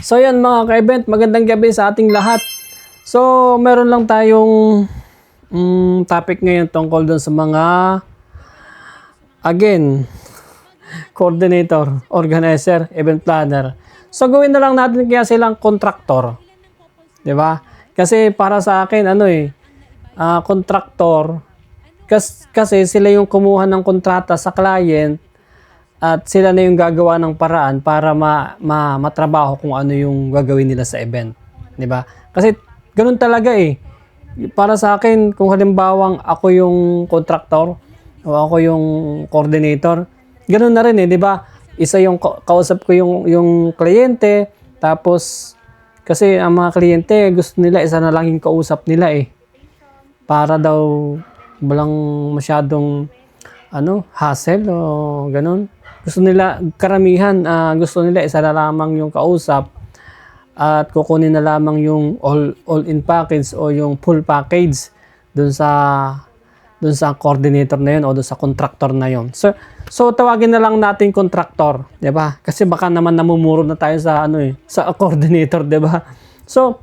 So yan mga ka-event, magandang gabi sa ating lahat. So meron lang tayong topic ngayon tungkol dun sa mga, again, coordinator, organizer, event planner. So gawin na lang natin kaya silang contractor. 'Di ba? Kasi para sa akin contractor kasi sila yung kumuha ng kontrata sa client at sila na yung gagawa ng paraan para matrabaho kung ano yung gagawin nila sa event, 'di ba? Kasi ganoon talaga eh. Para sa akin, kung halimbawang ako yung contractor o ako yung coordinator, ganoon na rin eh, 'di ba? Isa yung kausap ko yung kliyente, tapos kasi ang mga kliyente gusto nila isa na lang yung kausap nila eh. Para daw walang masyadong hassle o ganun. Gusto nila karamihan gusto nila isa na lamang yung kausap at kukunin na lamang yung all-in package o yung full package dun sa coordinator na yun o dun sa contractor na yun. So tawagin na lang natin contractor, 'di ba? Kasi baka naman namumuro na tayo sa sa coordinator, 'di ba? So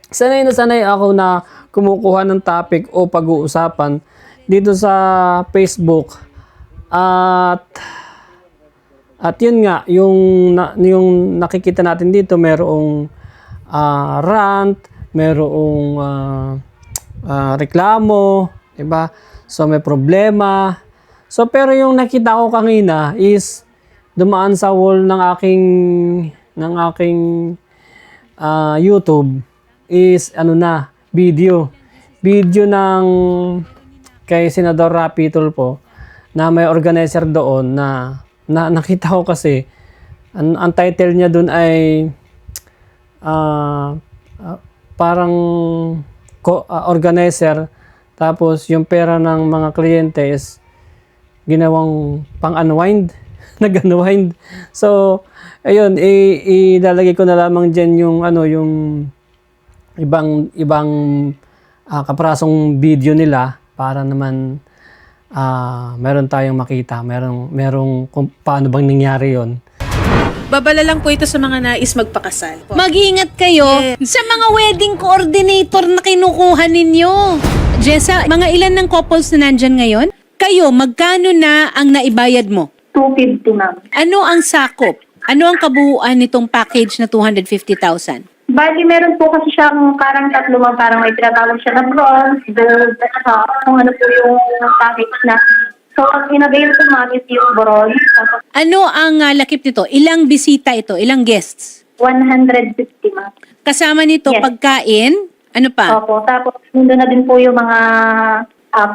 sanay na sanay ako na kumukuha ng topic o pag-uusapan dito sa Facebook at yun nga yung nakikita natin dito, merong rant, merong reklamo, 'di ba? So may problema. So pero yung nakita ko kanina is dumaan sa wall ng aking YouTube is video ng kay Senador Rapi Tulfo na may organizer doon na nakita ko kasi ang title niya doon ay parang organizer, tapos yung pera ng mga kliyente is ginawang pang-unwind, nag-unwind. So ayun, ilalagay ko na lamang diyan yung ibang kaprasong video nila para naman meron tayong makita, merong kung paano bang nangyari yon. Babala lang po ito sa mga nais magpakasal. Mag-iingat kayo sa mga wedding coordinator na kinukuha ninyo. Jessa, mga ilan ng couples na nandyan ngayon? Kayo, magkano na ang naibayad mo? 250, ma'am. Ano ang sakop? Ano ang kabuuan nitong package na 250,000? Bali, meron po kasi siyang parang tatlo, ma'am. Parang may tinatawag siya na bronze, gold, at saka kung ano po yung package na. So, ang in-avail po, ma'am, is yung bronze. Tapos Ano ang lakip nito? Ilang bisita ito? Ilang guests? 150, ma'am. Kasama nito Yes. pagkain? Ano pa? Opo. Tapos, nandun na din po yung mga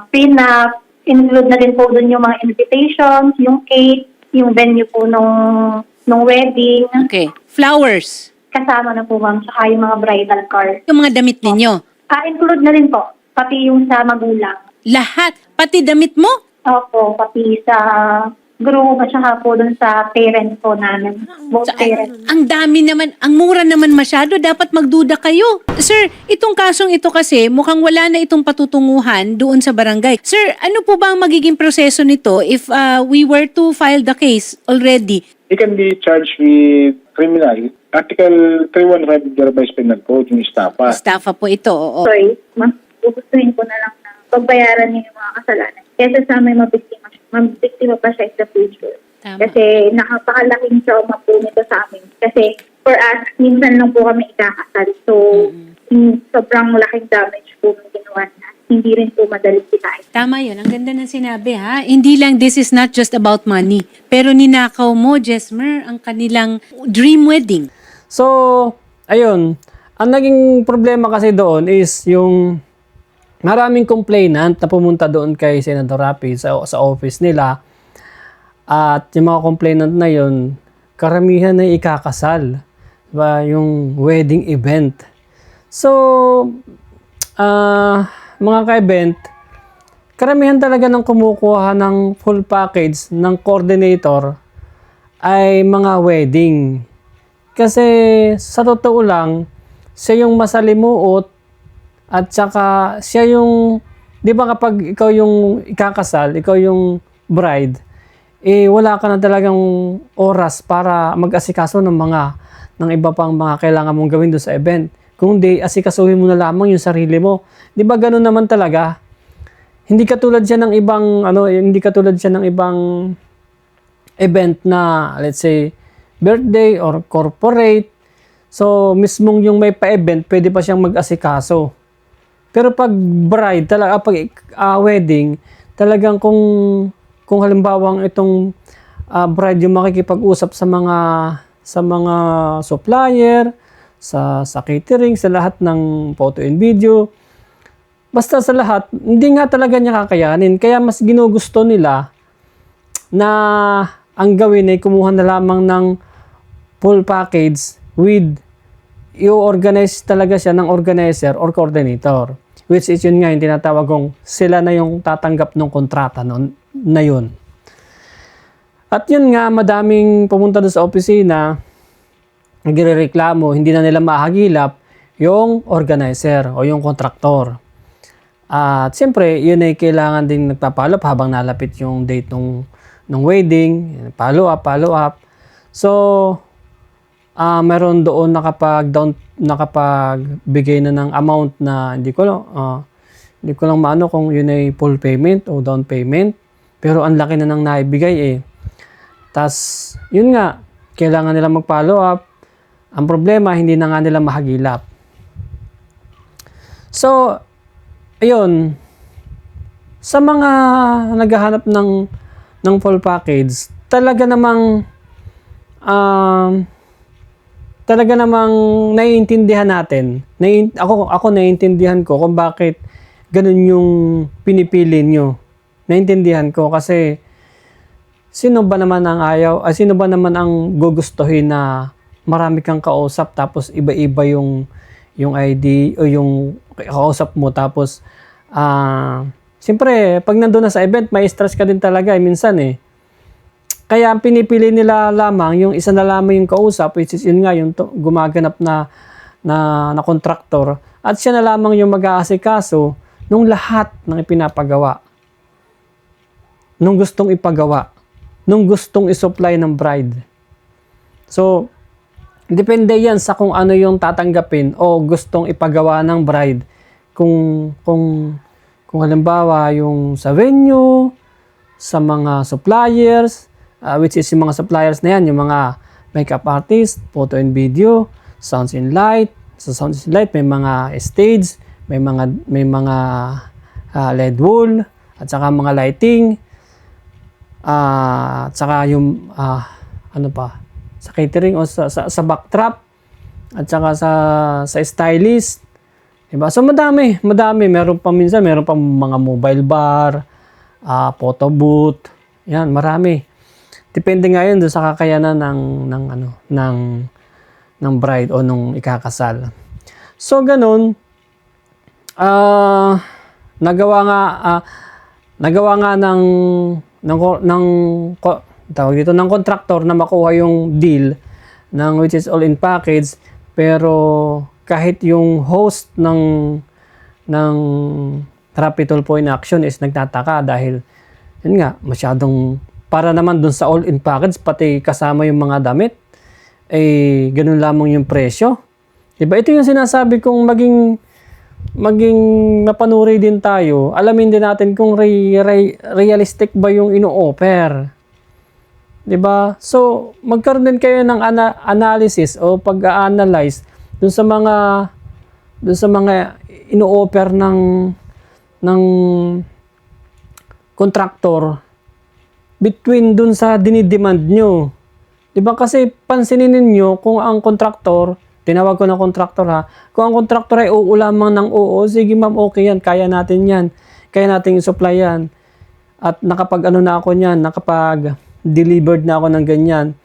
pin-up. Include na din po dun yung mga invitations, yung cake, yung venue po nung wedding. Okay. Flowers? Kasama na po, ma'am, saka yung mga bridal card. Yung mga damit ninyo? Include na din po, pati yung sa magulang. Lahat? Pati damit mo? Opo, pati sa groom at saka po dun sa parents po namin. Both parents. Ang dami naman, ang mura naman masyado, dapat magduda kayo. Sir, itong kasong ito kasi mukhang wala na itong patutunguhan doon sa barangay. Sir, ano po ba ang magiging proseso nito if we were to file the case already? He can be charged with criminal. Article 315 of the Revised Penal Code, yung estafa. Estafa po ito, oo. Sorry, mas gugustuhin ko na lang na pagbayaran niya yung mga kasalanan. Kesa sa may mabiktima pa siya in the future. Tama. Kasi nakapakalaking trauma po nito sa amin. Kasi for us, minsan lang po kami ikakasal. So, sobrang laking damage po ng ginawa niya. Hindi rin po madali sinain. Tama yun. Ang ganda ng sinabi, ha? Hindi lang, this is not just about money. Pero ninakaw mo, Jesmer, ang kanilang dream wedding. So ayun, ang naging problema kasi doon is yung maraming complainant na pumunta doon kay Senator Rapi sa office nila, at yung mga complainant na yun, karamihan na ikakasal, diba? Yung wedding event. So mga ka-event, karamihan talaga ng kumukuha ng full package ng coordinator ay mga wedding. Kasi sa totoo lang, siya yung masalimuot at saka siya yung, di ba kapag ikaw yung ikakasal, ikaw yung bride, wala ka na talagang oras para mag-asikaso ng ng iba pang mga kailangan mong gawin doon sa event. Kung di, asikasuhin mo na lamang yung sarili mo. Di ba ganun naman talaga? Hindi katulad siya ng ibang, hindi katulad siya ng ibang event na, let's say, birthday or corporate. So, mismong yung may pa-event, pwede pa siyang mag-asikaso. Pero pag bride, talaga, pag wedding, talagang kung halimbawang itong bride yung makikipag-usap sa mga supplier, sa catering, sa lahat ng photo and video. Basta sa lahat, hindi nga talaga niya kakayanin. Kaya mas ginugusto nila na ang gawin ay kumuha na lamang ng full package with i-organize talaga siya ng organizer or coordinator. Which is yun nga yung tinatawag kong sila na yung tatanggap ng kontrata na yun. At yun nga, madaming pumunta doon sa opisina, nagrereklamo, hindi na nila mahagilap yung organizer o yung kontraktor. At siyempre, yun ay kailangan din nagpapalo up habang nalapit yung date ng wedding, follow up. So, meron doon nakapagbigay na ng amount na hindi ko lang maano kung yun ay full payment o down payment. Pero ang laki na nang naibigay eh. Tas, yun nga, kailangan nila mag-follow up. Ang problema, hindi na nga nila mahagilap. So, ayun, sa mga naghahanap ng full package, talaga namang naiintindihan natin. Ako naiintindihan ko kung bakit ganun yung pinipili nyo. Naiintindihan ko kasi sino ba naman ang gugustuhin na marami kang kausap tapos iba-iba yung ID o yung kausap mo tapos siyempre pag nandun na sa event may stress ka din talaga minsan eh. Kaya ang pinipili nila lamang yung isa na lamang yung kausap which is yun nga yung gumaganap na kontraktor at siya na lamang yung mag-aasikaso nung lahat ng ipinapagawa. Nung gustong ipagawa. Nung gustong isupply ng bride. So, depende yan sa kung ano yung tatanggapin o gustong ipagawa ng bride. Kung halimbawa yung sa venue, sa mga suppliers, which is yung mga suppliers na yan, yung mga makeup artist, photo and video, sounds and light. Sa sounds and light may mga stage, may mga LED wall, at saka mga lighting, at saka yung sa catering o sa backdrop at saka sa stylist. Diba? So madami. Meron pa mga mobile bar, photo booth. Yan, marami. Depende nga yun doon sa kakayanan ng bride o nung ikakasal. So ganun, nagawa nga ng contractor na makuha yung deal which is all in package, pero kahit yung host ng Rapid Point Action is nagtataka dahil yun nga masyadong para naman dun sa all in package pati kasama yung mga damit ganun lamang yung presyo. Diba? Ito yung sinasabi kong maging mapanuri din tayo. Alamin din natin kung realistic ba yung ino-offer. Diba? So, magkaroon din kayo ng analysis o pag-analyze dun sa mga ino-offer ng contractor between dun sa dinidemand nyo. Diba? Kasi pansinin ninyo kung ang contractor, tinawag ko na contractor ha, kung ang contractor ay oo lamang ng oo, sige ma'am, okay yan, kaya natin yan, kaya natin i-supply yan. At nakapag-delivered na ako ng ganyan.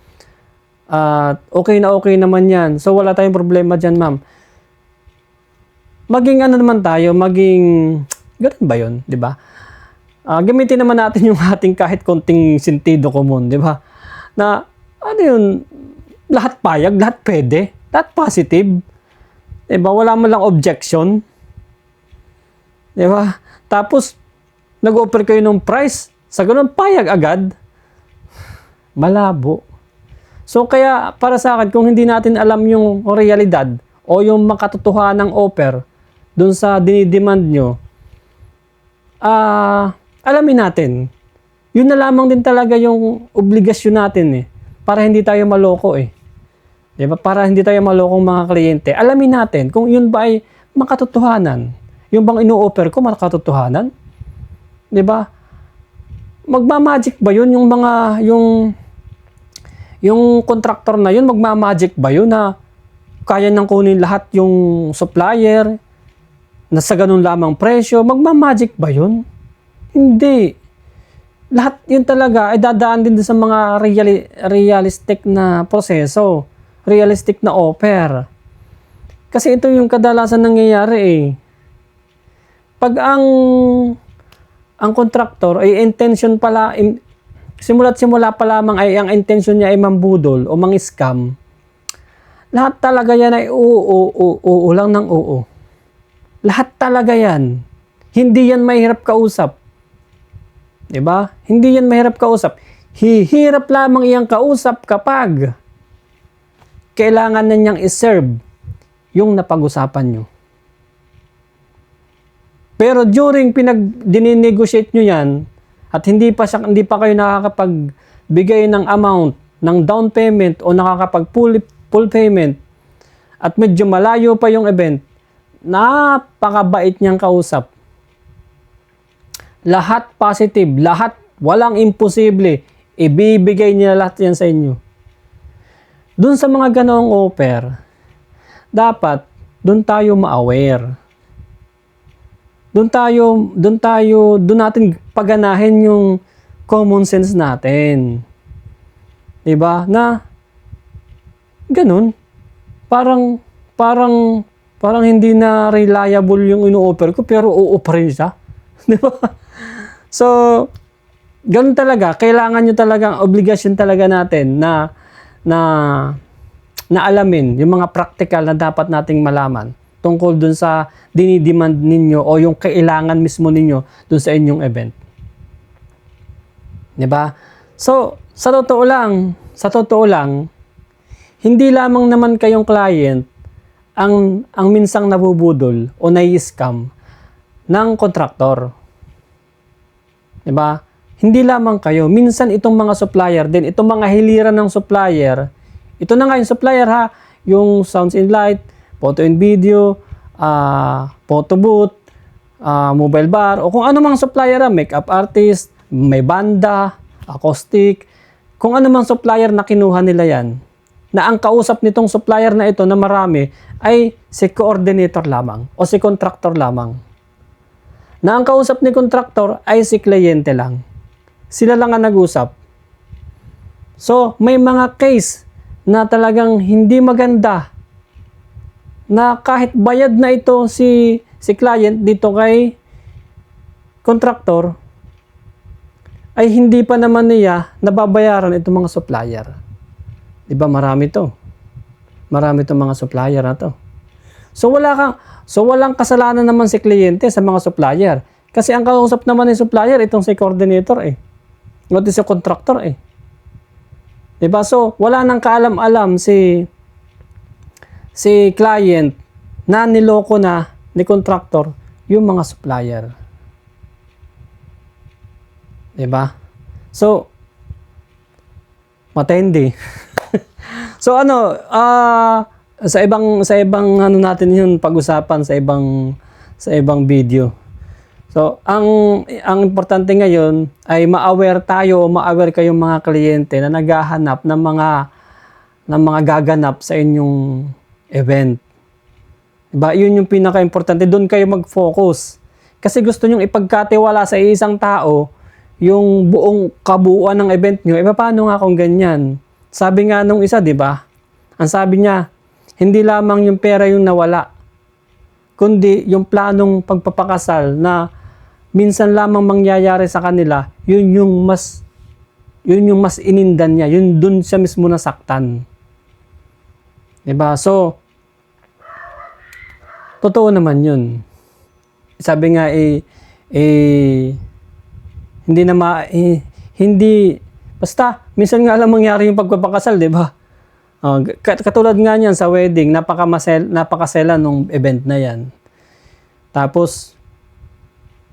At okay naman yan. So wala tayong problema dyan ma'am. Maging ganun ba yun, di ba? Gamitin naman natin yung ating kahit konting sentido komon, di ba? Na, lahat payag, lahat pwede, lahat positive. Di ba? Wala man lang objection. Di ba? Tapos, nag-offer kayo ng price, sa ganun payag agad. Malabo. So kaya para sa akin, kung hindi natin alam yung realidad o yung makatotohanan ng offer dun sa dinidemand nyo, alamin natin. Yun na lamang din talaga yung obligasyon natin para hindi tayo maloko Diba? Para hindi tayo malokong mga kliyente. Alamin natin kung yun ba ay makatotohanan. Yung bang ino-offer ko makatotohanan? Diba? Magmamagic ba yun yung mga yung contractor na yun, magmamagic ba yun na kaya nang kunin lahat yung supplier na sa ganun lamang presyo? Magmamagic ba yun? Hindi. Lahat yun talaga ay dadaan din sa mga realistic na proseso, realistic na offer. Kasi ito yung kadalasan nangyayari Pag ang contractor ay intention pala, simula't simula pa lamang ay ang intention niya ay mambudol o mang-scam, lahat talaga yan ay oo lang ng oo. Lahat talaga yan. Hindi yan mahirap kausap. Diba? Hindi yan mahirap kausap. Hihirap lamang iyang kausap kapag kailangan na niyang iserve yung napag-usapan nyo. Pero during dinenegotiate nyo yan, at hindi pa kayo nakakapagbigay ng amount ng down payment o nakakapag full payment at medyo malayo pa yung event, napakabait niyang kausap. Lahat positive, lahat walang imposible, ibibigay niya lahat yan sa inyo. Doon sa mga ganoong offer, dapat doon tayo ma-aware. Doon natin paganahin yung common sense natin. 'Di ba? Na ganun. Parang hindi na reliable yung ino-offer ko pero oo pa rin siya. 'Di ba? So, ganun talaga. Kailangan nyo talagang obligasyon talaga natin na alamin yung mga practical na dapat nating malaman tungkol dun sa dinidemand ninyo o yung kailangan mismo ninyo dun sa inyong event. 'Di ba? So, sa totoo lang, hindi lamang naman kayong client ang minsang nabubudol o nai-scam ng kontraktor. 'Di ba? Hindi lamang kayo, minsan itong mga supplier din, itong mga hiliran ng supplier. Ito na nga yung supplier yung sounds and light, photo and video, photo booth, mobile bar, o kung ano mang supplier, makeup artist, may banda, acoustic, kung ano mang supplier na kinuha nila yan, na ang kausap nitong supplier na ito na marami ay si coordinator lamang o si contractor lamang. Na ang kausap ni contractor ay si kliyente lang. Sila lang ang nag-usap. So, may mga case na talagang hindi maganda na kahit bayad na ito si client dito kay contractor ay hindi pa naman niya nababayaran itong mga supplier. 'Di ba marami to? Marami itong mga supplier na to. So walang kasalanan naman si kliyente sa mga supplier kasi ang kausap naman ng supplier itong si coordinator not si contractor 'Di ba? So wala nang kaalam-alam si client na niloko na ni contractor yung mga supplier. 'Di ba? So matindi. So sa ibang ano natin 'yun pag-usapan sa ibang video. So ang importante ngayon ay ma-aware tayo o ma-aware kayong mga kliyente na naghahanap ng mga gaganap sa inyong event. Diba? Yun yung pinaka-importante. Doon kayo mag-focus. Kasi gusto nyong ipagkatiwala sa isang tao yung buong kabuuan ng event nyo. Paano nga kung ganyan? Sabi nga nung isa, di ba? Ang sabi niya, hindi lamang yung pera yung nawala, kundi yung planong pagpapakasal na minsan lamang mangyayari sa kanila, yun yung mas inindan niya. Yun dun siya mismo nasaktan. Diba? So, totoo naman yun. Sabi nga hindi basta, minsan nga lang mangyari yung pagpapakasal, di ba? Katulad nga niyan sa wedding, napakasela nung event na yan. Tapos,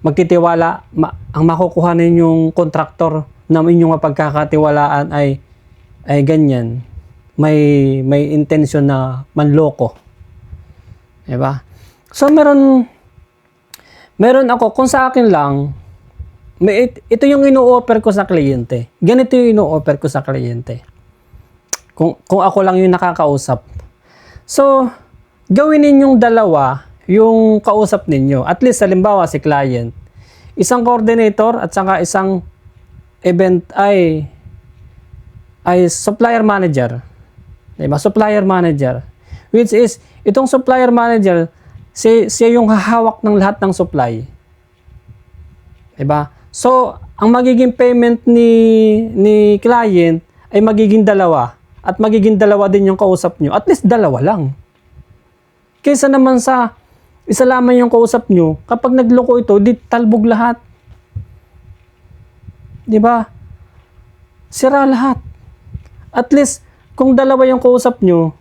magtitiwala, ang makukuha ninyong kontraktor na inyong mapagkakatiwalaan ay ganyan. May intention na manloko. Diba? So, meron ako, kung sa akin lang, ito yung ino-offer ko sa kliyente. Ganito yung ino-offer ko sa kliyente. Kung ako lang yung nakakausap. So, gawin ninyong dalawa yung kausap ninyo. At least, halimbawa, si client. Isang coordinator at saka isang event ay supplier manager. Diba? Supplier manager. Which is, itong supplier manager, siya yung hahawak ng lahat ng supply. Diba? So, ang magiging payment ni client ay magiging dalawa. At magiging dalawa din yung kausap nyo. At least dalawa lang. Kaysa naman sa isa lamang yung kausap nyo, kapag nagloko ito, di talbog lahat. Diba? Sira lahat. At least, kung dalawa yung kausap nyo,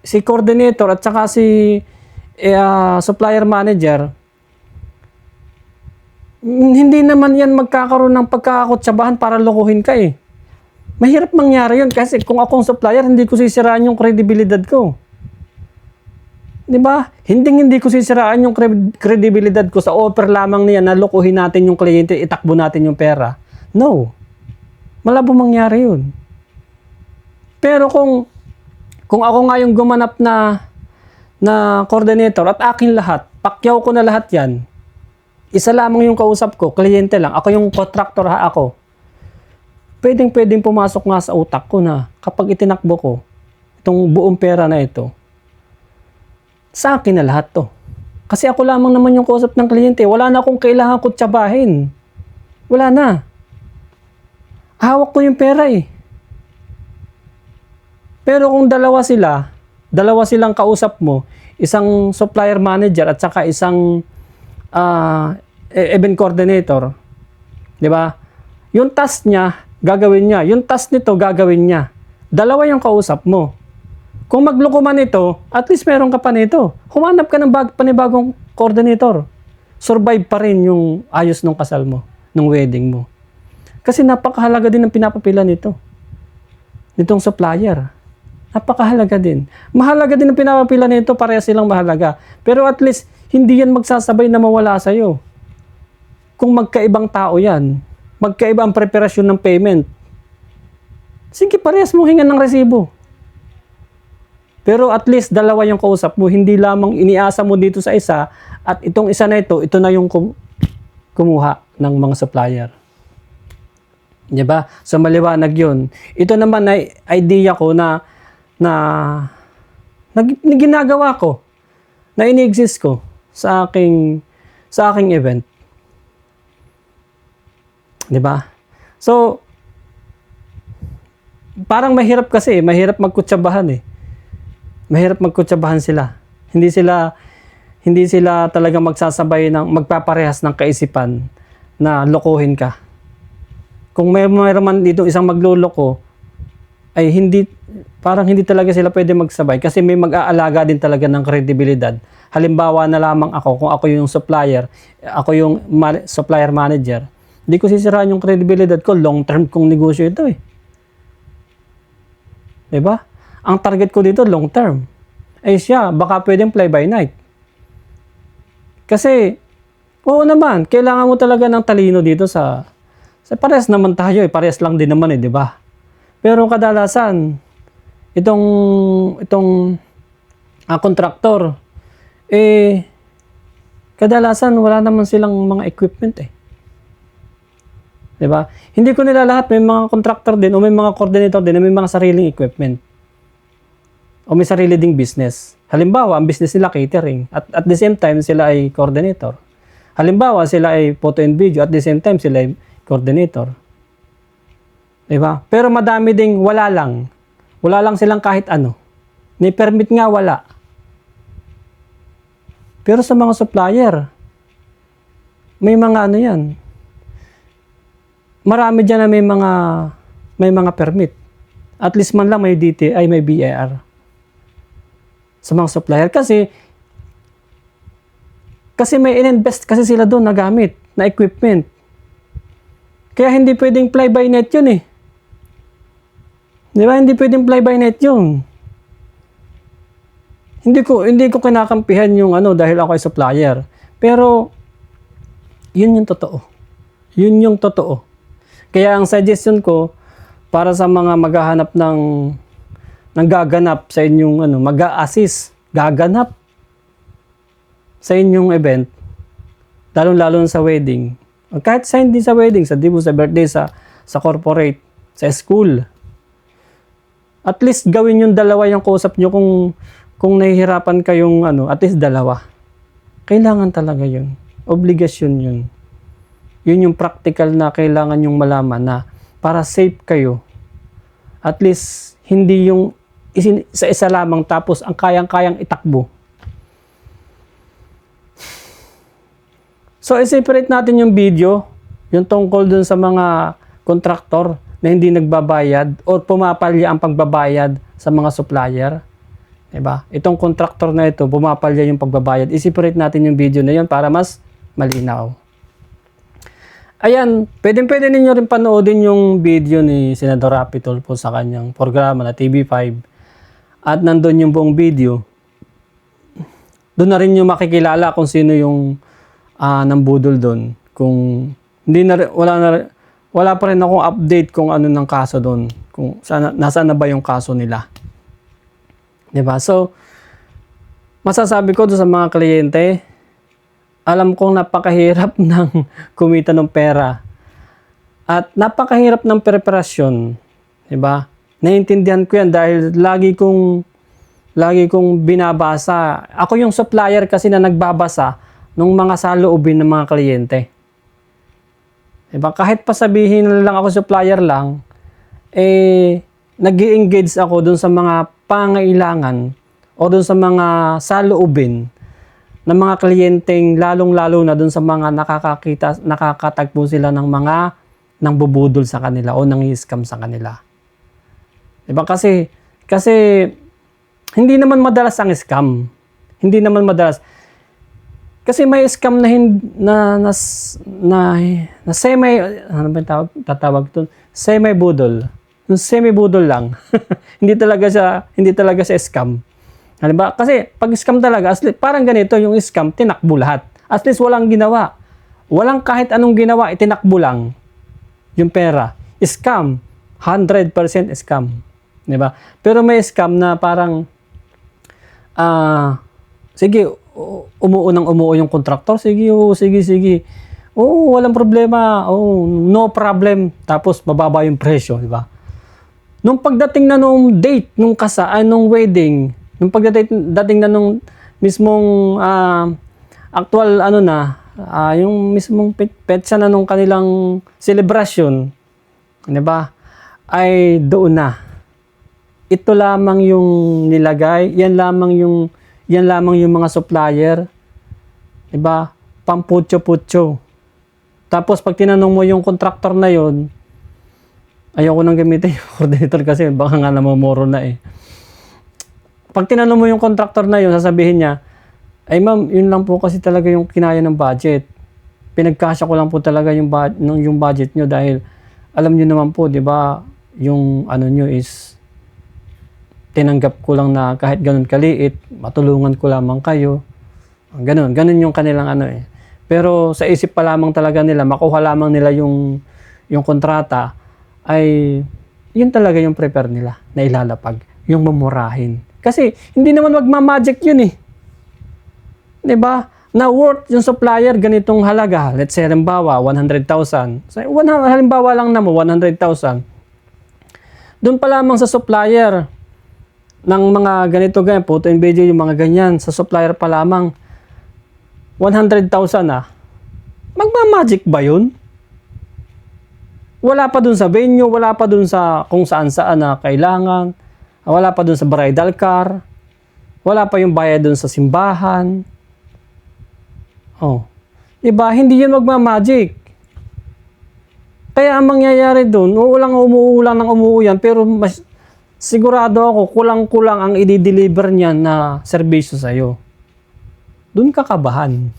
si coordinator at saka si supplier manager, hindi naman yan magkakaroon ng pagkakakutsabahan para lokohin ka eh. Mahirap mangyari yun kasi kung akong supplier, hindi ko sisiraan yung kredibilidad ko. Diba? Hindi ko sisiraan yung kredibilidad ko sa offer lamang niya na lokohin natin yung kliyente, itakbo natin yung pera. No. Malabo mangyari yun. Pero kung ako nga yung gumanap na coordinator at akin lahat, pakyaw ko na lahat yan, isa lamang yung kausap ko, kliyente lang, ako yung contractor ako, pwedeng pumasok nga sa utak ko na kapag itinakbo ko, itong buong pera na ito, sa akin na lahat to. Kasi ako lamang naman yung kausap ng kliyente, wala na akong kailangan kutsabahin. Wala na. Hawak ko yung pera eh. Pero kung dalawa silang kausap mo, isang supplier manager at saka isang event coordinator, di ba? Yung task niya, gagawin niya. Yung task nito, gagawin niya. Dalawa yung kausap mo. Kung magloko man ito, at least meron ka pa nito. Humanap ka ng panibagong coordinator. Survive pa rin yung ayos ng kasal mo, ng wedding mo. Kasi napakahalaga din ang pinapapila nito. Nitong supplier. Napakahalaga din. Mahalaga din ang pinapapila nito, pareha silang mahalaga. Pero at least, hindi yan magsasabay na mawala sa'yo. Kung magkaibang tao yan, magkaiba ang preparasyon ng payment, sige, parehas mo hingan ng resibo. Pero at least, dalawa yung kausap mo, hindi lamang iniasa mo dito sa isa, at itong isa na ito na yung kumuha ng mga supplier. Diba? So, maliwanag yun. Ito naman ay idea ko na ginagawa ko, na ini-exist ko sa aking event. Diba? So, parang mahirap kasi, mahirap magkutsabahan eh. Mahirap magkutsabahan sila. Hindi sila talaga magsasabay ng magpaparehas ng kaisipan na lokohin ka. Kung mayroon man dito isang magluloko, ay parang hindi talaga sila pwede magsabay kasi may mag-aalaga din talaga ng kredibilidad. Halimbawa na lamang ako, kung ako yung supplier, ako yung supplier manager, hindi ko sisiraan yung kredibilidad ko, long-term kong negosyo ito eh. Diba? Ang target ko dito, long-term. Eh siya, baka pwedeng fly by night. Kasi, oo naman, kailangan mo talaga ng talino dito sa parehas naman tayo eh, parehas lang din naman eh, di ba? Pero kadalasan, itong kontraktor, kadalasan wala naman silang mga equipment eh. Di ba? Hindi ko nila lahat, may mga contractor din o may mga coordinator din na may mga sariling equipment. O may sarili ding business. Halimbawa, ang business nila catering. At the same time, sila ay coordinator. Halimbawa, sila ay photo and video. At the same time, sila ay coordinator. Diba? Pero madami ding wala lang. Wala lang silang kahit ano. May permit nga, wala. Pero sa mga supplier, may mga ano yan. Marami dyan na may mga permit. At least man lang may DTI, may BIR sa mga supplier. Kasi may in-invest kasi sila doon na gamit, na equipment. Kaya hindi pwedeng fly-by-net yun eh. Di ba? Hindi pwedeng fly-by-net yun. Hindi ko kinakampihan yung dahil ako ay supplier. Pero, yun yung totoo. Yun yung totoo. Kaya ang suggestion ko, para sa mga maghahanap ng gaganap sa inyong mag-a-assist, gaganap sa inyong event, lalo-lalo sa wedding. Kahit sa hindi sa wedding, sa debut, sa birthday, sa corporate, sa school. At least gawin yung dalawa yung kausap nyo kung nahihirapan kayong at least dalawa. Kailangan talaga yun. Obligasyon yun. Yun yung practical na kailangan yung malaman na para safe kayo. At least hindi yung sa isa lamang tapos ang kayang-kayang itakbo. So, i-separate natin yung video, yung tungkol dun sa mga kontraktor na hindi nagbabayad o pumapalya ang pagbabayad sa mga supplier. Diba? Itong kontraktor na ito, pumapalya yung pagbabayad. I-separate natin yung video na yun para mas malinaw. Ayan, pwede ninyo rin panoodin yung video ni Senador Rapi Tulfo sa kanyang programa na TV5. At nandun yung buong video. Doon na rin yung makikilala kung sino yung nambudol doon. Kung hindi na wala pa rin akong update kung ano ng kaso doon. Kung nasaan na ba yung kaso nila. 'Di ba? So masasabi ko doon sa mga kliyente, alam kong napakahirap ng kumita ng pera. At napakahirap ng preparasyon, 'di ba? Naiintindihan ko 'yan dahil lagi kong binabasa. Ako yung supplier kasi na nagbabasa ng mga saloobin ng mga kliyente. Diba? Kahit pa sabihin lang ako supplier lang, nag-i-engage ako dun sa mga pangailangan o dun sa mga saloobin ng mga kliyenteng lalong-lalo na dun sa mga nakakatagpo sila ng mga nang bubudol sa kanila o nang i-scam sa kanila. Diba? Kasi hindi naman madalas ang scam. Hindi naman madalas. Kasi may scam na semi, ano ba tatawag ito? Semi-budol. Yung semi-budol lang. hindi talaga siya scam. Halimbawa, kasi pag scam talaga, parang ganito yung scam, tinakbo lahat. At least walang ginawa. Walang kahit anong ginawa, itinakbo lang yung pera. Scam. 100% scam. Diba? Pero may scam na parang, sige, umuo yung kontraktor. Sige. Walang problema. No problem. Tapos, mababa yung presyo. Diba? Nung pagdating na nung date, nung wedding, nung pagdating na nung mismong actual yung mismong petsa na nung kanilang celebration, di ba? Ay doon na. Ito lamang yung nilagay, yan lamang yung mga supplier, di ba? Pamputyo-putyo. Tapos pag tinanong mo yung contractor na yon, ayoko nang gamitin yung coordinator kasi baka nga namomoro na eh. Pag tinanong mo yung contractor na yun, sasabihin niya, ay ma'am, yun lang po kasi talaga yung kinaya ng budget. Pinagkasya ko lang po talaga yung budget nyo dahil alam nyo naman po, di ba, yung nyo is tinanggap ko lang na kahit ganun kaliit, matulungan ko lamang kayo. Ganun yung kanilang Pero sa isip pa lamang talaga nila, makuha lamang nila yung kontrata, ay yun talaga yung prepare nila na ilalapag, yung mamurahin. Kasi hindi naman magmamagic yun eh. 'Di ba? Na worth yung supplier ganitong halaga. Let's say halimbawa 100,000. So, halimbawa lang na mo 100,000. Doon pa lamang sa supplier ng mga ganito ganyan, photo and video yung mga ganyan, sa supplier pa lamang 100,000 Magmamagic ba yun? Wala pa dun sa venue, wala pa dun sa kung saan-saan na kailangan. Wala pa dun sa bridal car. Wala pa yung bayad dun sa simbahan. Diba? Hindi yun magmamagic. Kaya ang mangyayari dun, umuulang ng umuuyan, pero sigurado ako kulang-kulang ang i-deliver niya na serbisyo sa'yo. Doon ka kabahan.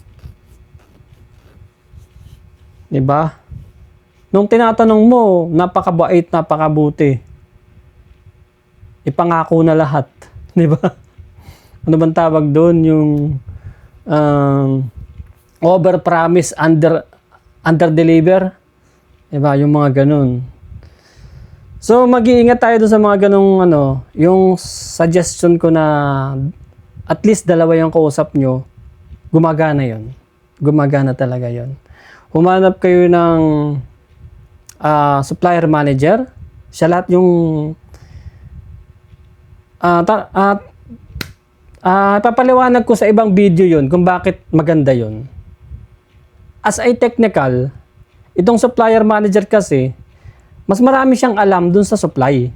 Diba? Nung tinatanong mo, napakabait, napakabuti. Ipangako na lahat. Diba? Ano bang tawag doon? Yung over-promise, under-deliver. Diba? Yung mga ganun. So, mag-iingat tayo doon sa mga ganung yung suggestion ko na at least dalawa yung kausap nyo, gumagana yon. Gumagana talaga yon. Humanap kayo ng supplier manager. Siya lahat yung papaliwanag ko sa ibang video yon kung bakit maganda yon. As a technical, itong supplier manager kasi, mas marami siyang alam dun sa supply.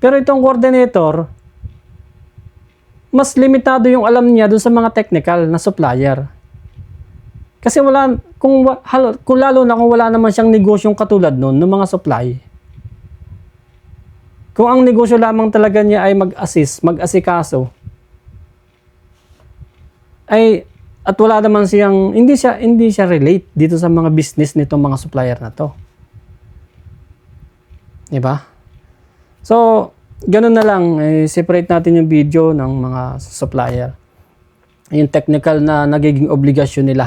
Pero itong coordinator, mas limitado yung alam niya dun sa mga technical na supplier. Kasi kung lalo na kung wala naman siyang negosyong katulad nun, ng mga supply. Kung ang negosyo lamang talaga niya ay mag-assist, mag-asikaso, at wala naman siyang, hindi siya relate dito sa mga business nitong mga supplier na to. Diba? So, ganun na lang. Separate natin yung video ng mga supplier. Yung technical na nagiging obligasyon nila.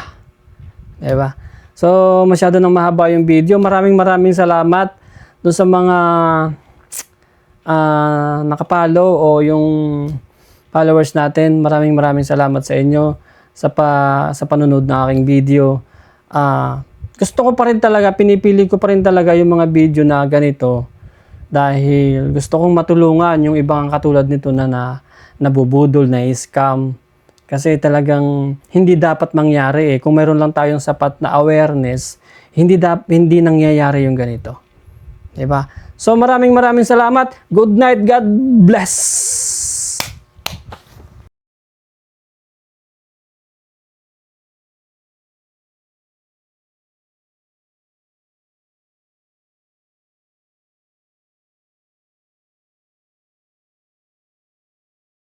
Diba? So, masyado nang mahaba yung video. Maraming salamat dun sa mga nakapalo o yung followers natin. Maraming salamat sa inyo sa panunod ng aking video. Gusto ko pa rin talaga, pinipili ko pa rin talaga yung mga video na ganito dahil gusto kong matulungan yung ibang katulad nito na nabubudol, na scam. Kasi talagang hindi dapat mangyari Kung meron lang tayong sapat na awareness, hindi nangyayari yung ganito. Diba? So maraming salamat. Good night. God bless.